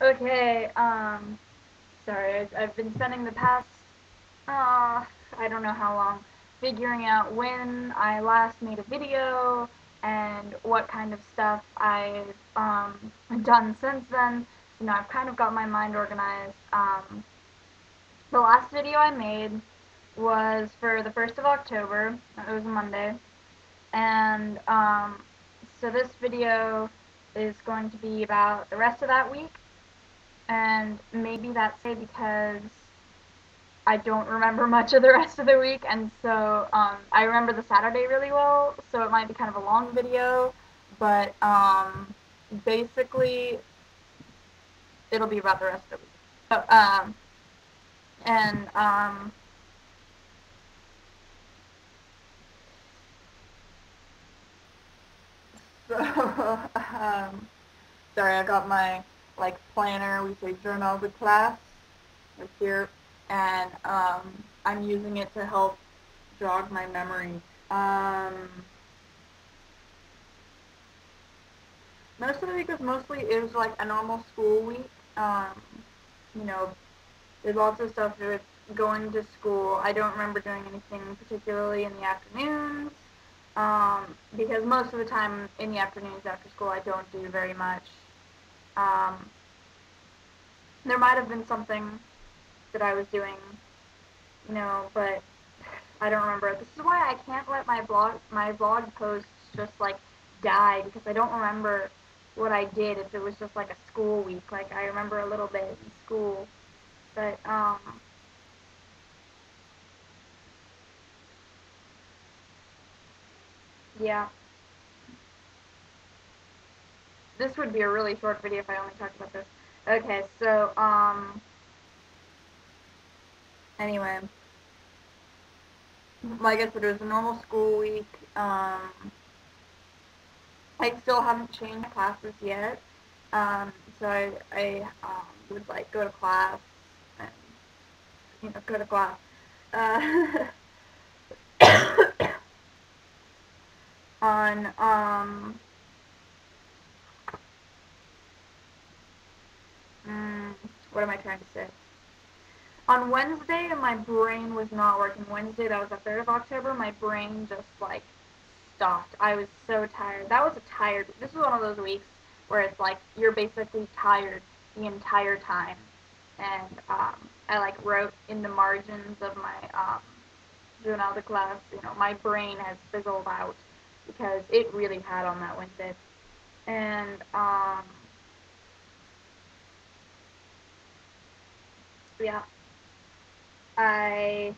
Okay, sorry, I've been spending the past, I don't know how long, figuring out when I last made a video and what kind of stuff I've, done since then. I've kind of got my mind organized. The last video I made was for the 1st of October. It was a Monday. And, so this video is going to be about the rest of that week. And maybe that's okay because I don't remember much of the rest of the week, and so I remember the Saturday really well, so it might be kind of a long video, but basically it'll be about the rest of the week. So, and so sorry, I got my planner. We say journal of the class right here, and I'm using it to help jog my memory. Most of the week is like a normal school week. You know, there's lots of stuff with going to school. I don't remember doing anything particularly in the afternoons, because most of the time in the afternoons after school I don't do very much. There might have been something that I was doing, but I don't remember. This is why I can't let my vlog posts just die, because I don't remember what I did if it was just like a school week. Like, I remember a little bit in school, but yeah. This would be a really short video if I only talked about this. Okay, so anyway, like I said, it was a normal school week. I still haven't changed classes yet. So I would go to class and go to class. On what am I trying to say? On Wednesday, my brain was not working. Wednesday, that was the 3rd of October, my brain just stopped. I was so tired. That was this was one of those weeks where it's you're basically tired the entire time. And I wrote in the margins of my journal de class, my brain has fizzled out because it really had on that Wednesday. And yeah, I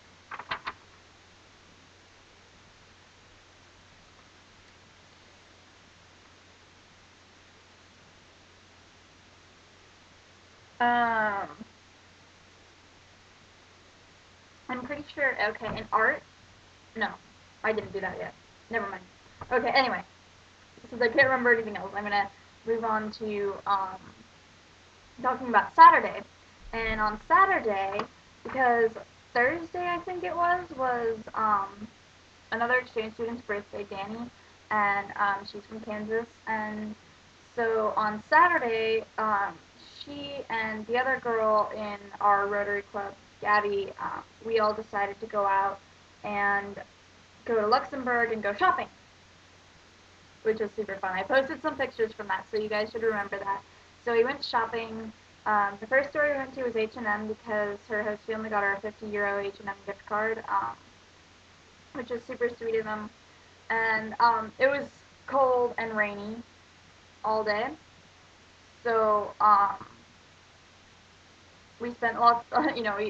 I'm pretty sure. Okay, in art, no, I didn't do that yet. Never mind. Okay, anyway, since I can't remember anything else, I'm gonna move on to talking about Saturday. And on Saturday, because Thursday I think it was another exchange student's birthday, Danny, and she's from Kansas. And so on Saturday, she and the other girl in our Rotary Club, Gabby, we all decided to go out and go to Luxembourg and go shopping, which was super fun. I posted some pictures from that, so you guys should remember that. So we went shopping. The first store we went to was H&M because her host family got her a €50 H&M gift card, which was super sweet of them. And it was cold and rainy all day, so we spent lots.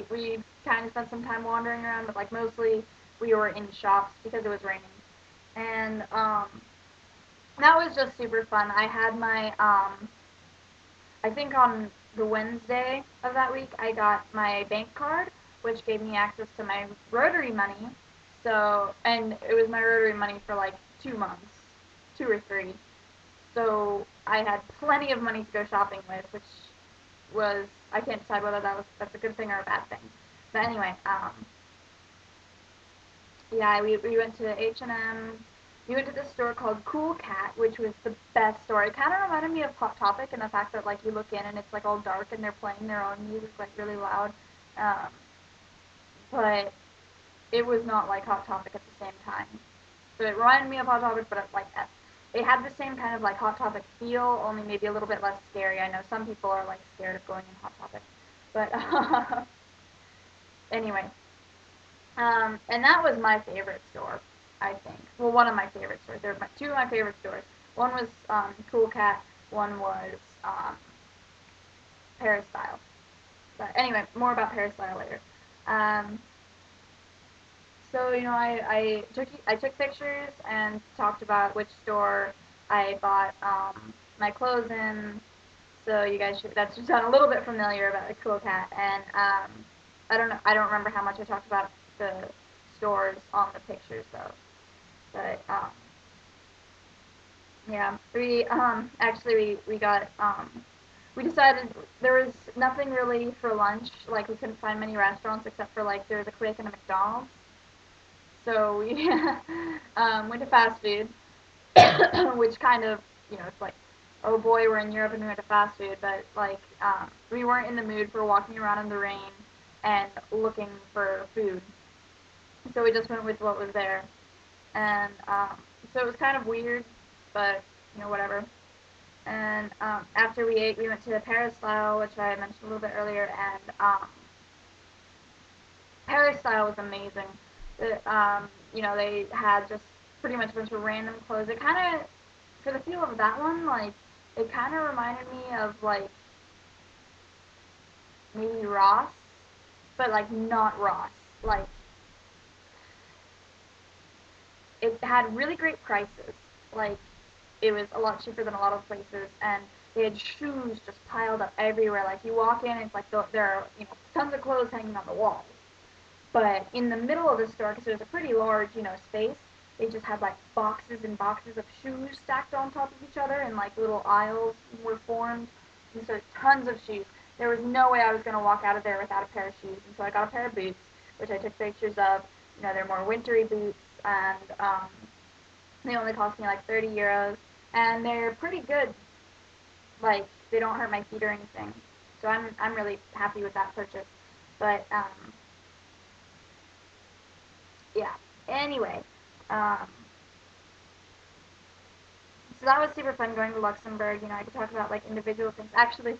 We kind of spent some time wandering around, but mostly we were in shops because it was raining. And that was just super fun. I had my I think on the Wednesday of that week, I got my bank card, which gave me access to my Rotary money. So, and it was my Rotary money for 2 months, 2 or 3. So I had plenty of money to go shopping with, which was, I can't decide whether that's a good thing or a bad thing. But anyway, yeah, we went to H&M. We went to this store called Cool Cat, which was the best store. It kind of reminded me of Hot Topic in the fact that like you look in and it's like all dark and they're playing their own music like really loud. Um, but it was not like Hot Topic at the same time. So it reminded me of Hot Topic, but it had the same kind of like Hot Topic feel, only maybe a little bit less scary. I know some people are like scared of going in Hot Topic, but anyway, and that was my favorite store, I think. Well, one of my favorite stores. There were two of my favorite stores. One was Cool Cat. One was Peristyle. But anyway, more about Peristyle later. Um, so I took pictures and talked about which store I bought my clothes in. So you guys should that's just sound a little bit familiar about the Cool Cat. And I don't remember how much I talked about the stores on the pictures though. But yeah, we actually we got we decided there was nothing really for lunch. Like we couldn't find many restaurants except for like there was a Quick and a McDonald's. So we went to fast food, which kind of it's like, oh boy, we're in Europe and we went to fast food, but like we weren't in the mood for walking around in the rain and looking for food. So we just went with what was there, and so it was kind of weird, but whatever. And after we ate, we went to Peristyle, which I mentioned a little bit earlier, and Peristyle was amazing. They had just pretty much a bunch of random clothes. It kind of, for the feel of that one, like, it kind of reminded me of, like, maybe Ross, but, like, not Ross. Like, it had really great prices. Like, it was a lot cheaper than a lot of places, and they had shoes just piled up everywhere. Like, you walk in, it's like there are, tons of clothes hanging on the walls. But in the middle of the store, because it was a pretty large, space, they just had like boxes and boxes of shoes stacked on top of each other, and like little aisles were formed. And so tons of shoes. There was no way I was going to walk out of there without a pair of shoes. And so I got a pair of boots, which I took pictures of. They're more wintry boots, and they only cost me like 30 euros. And they're pretty good. Like, they don't hurt my feet or anything. So I'm really happy with that purchase. But yeah. Anyway, um, so that was super fun going to Luxembourg. I could talk about like individual things. Actually,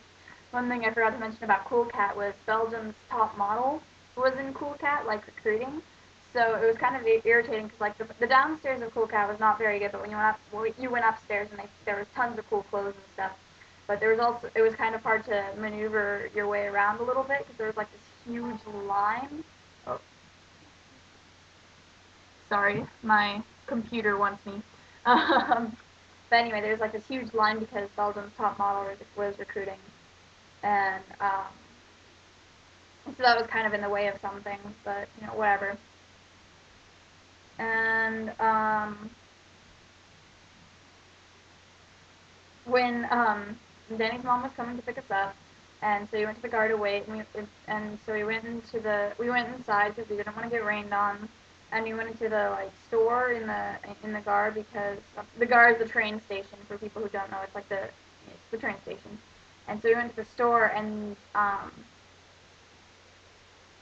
one thing I forgot to mention about Cool Cat was Belgium's top model was in Cool Cat, like recruiting. So it was kind of irritating because like the downstairs of Cool Cat was not very good, but when you went upstairs and there was tons of cool clothes and stuff. But there was also it was kind of hard to maneuver your way around a little bit because there was like this huge line. Oh, sorry, my computer wants me. But anyway, there's like this huge line because Belgium's top model was recruiting, and so that was kind of in the way of some things, but whatever. And when Danny's mom was coming to pick us up, and so we went to the Gare to wait, and so we went inside because we didn't want to get rained on, and we went into the like store in the Gare because the Gare is the train station for people who don't know. It's the train station, and so we went to the store and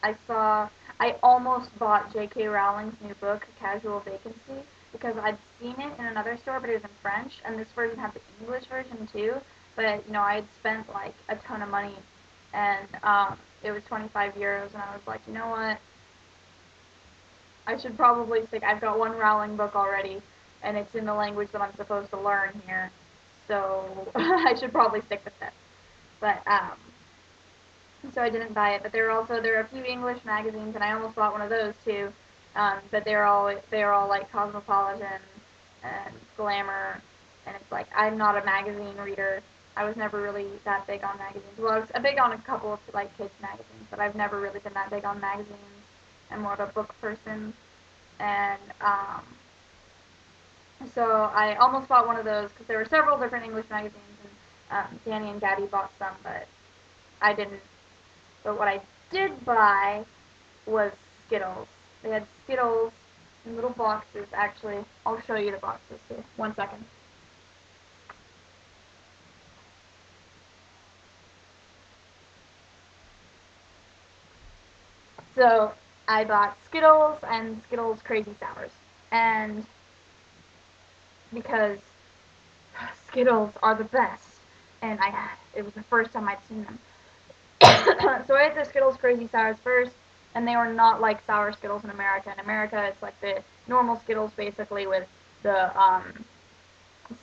I almost bought J.K. Rowling's new book, Casual Vacancy, because I'd seen it in another store, but it was in French, and this version had the English version too. But I had spent like a ton of money, and it was 25 euros, and I was like, you know what? I should probably stick. I've got one Rowling book already, and it's in the language that I'm supposed to learn here, so I should probably stick with it. But so I didn't buy it. But there are a few English magazines, and I almost bought one of those too. But they're all like Cosmopolitan and Glamour, and it's like I'm not a magazine reader. I was never really that big on magazines. Well, I was big on a couple of like kids magazines, but I've never really been that big on magazines. I'm more of a book person, and so I almost bought one of those because there were several different English magazines, and Danny and Gabby bought some, but I didn't. But what I did buy was Skittles. They had Skittles, little boxes. Actually, I'll show you the boxes here. 1 second. So I bought Skittles and Skittles Crazy Sours, and because Skittles are the best, and it was the first time I'd seen them. So I ate the Skittles Crazy Sours first, and they were not like sour Skittles in America. In America, it's like the normal Skittles basically with the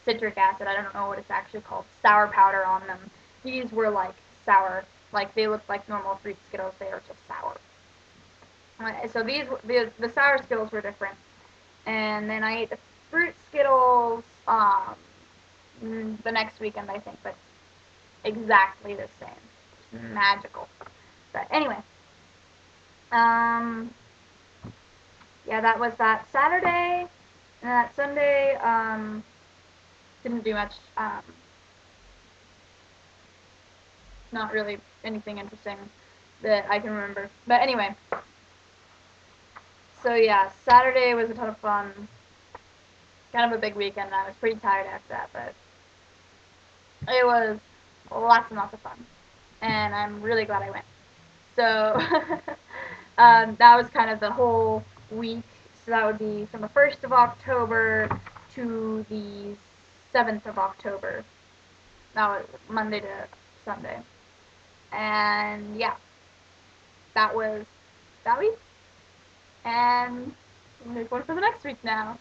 citric acid. I don't know what it's actually called, sour powder on them. These were like sour, like they looked like normal fruit Skittles. They were just sour. So the sour Skittles were different, and then I ate the fruit Skittles the next weekend I think, but exactly the same, magical. But anyway, um, yeah, that was that Saturday, and that Sunday didn't do much. Not really anything interesting that I can remember. But anyway, so yeah, Saturday was a ton of fun. Kind of a big weekend. I was pretty tired after that, but it was lots and lots of fun, and I'm really glad I went. So that was kind of the whole week. So that would be from the 1st of October to the 7th of October. That was Monday to Sunday. And yeah, that was that week. And I'm going for the next week now.